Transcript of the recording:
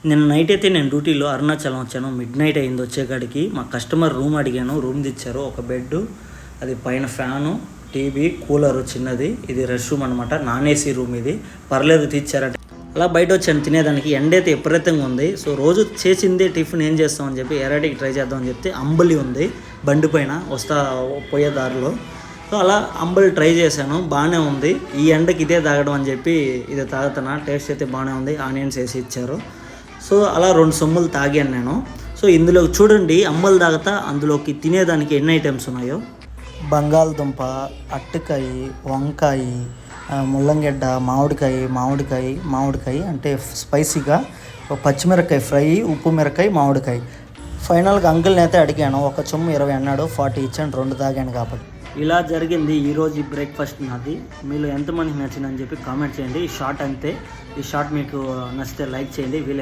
నిన్న నైట్ అయితే నేను డ్యూటీలో అరుణాచలం వచ్చాను. మిడ్ నైట్ అయింది వచ్చేకాడికి. మా కస్టమర్ రూమ్ అడిగాను, రూమ్ తెచ్చారు. ఒక బెడ్, అది పైన ఫ్యాను, టీవీ, కూలరు చిన్నది. ఇది రెస్ట్ రూమ్ అనమాట, నాన్ ఏసీ రూమ్. ఇది పర్లేదు తీర్చారంటే. అలా బయట వచ్చాను తినేదానికి. ఎండ అయితే విపరీతంగా ఉంది. సో రోజు చేసిందే టిఫిన్ ఏం చేస్తామని చెప్పి ఎరాటికి ట్రై చేద్దామని చెప్తే అంబలి ఉంది బండి పైన పోయే దారిలో. సో అలా అంబలి ట్రై చేశాను, బాగానే ఉంది. ఈ ఎండకి ఇదే తాగడం అని చెప్పి ఇది తాగుతున్నా. టేస్ట్ అయితే బాగానే ఉంది, ఆనియన్స్ వేసి ఇచ్చారు. సో అలా 2 సొమ్ములు తాగాను నేను. సో ఇందులో చూడండి, అంబలి తాగుతా అందులోకి తినేదానికి ఎన్ని ఐటమ్స్ ఉన్నాయో. బంగాళదుంప, అట్టకాయ, వంకాయ, ముల్లంగడ్డ, మామిడికాయ అంటే స్పైసీగా, పచ్చిమిరకాయ ఫ్రై, ఉప్పు మిరకాయ, మామిడికాయ. ఫైనల్గా అంకుల్ని అయితే అడిగాను, ఒక సొమ్ము 20 అన్నాడు. 40 ఇచ్చాను, 2 తాగాను కాబట్టి. ఇలా జరిగింది ఈరోజు బ్రేక్ఫాస్ట్ నాది. మీలో ఎంతమందికి నచ్చిందని చెప్పి కామెంట్ చేయండి. ఈ షార్ట్ అంతే. ఈ షార్ట్ మీకు నచ్చితే లైక్ చేయండి.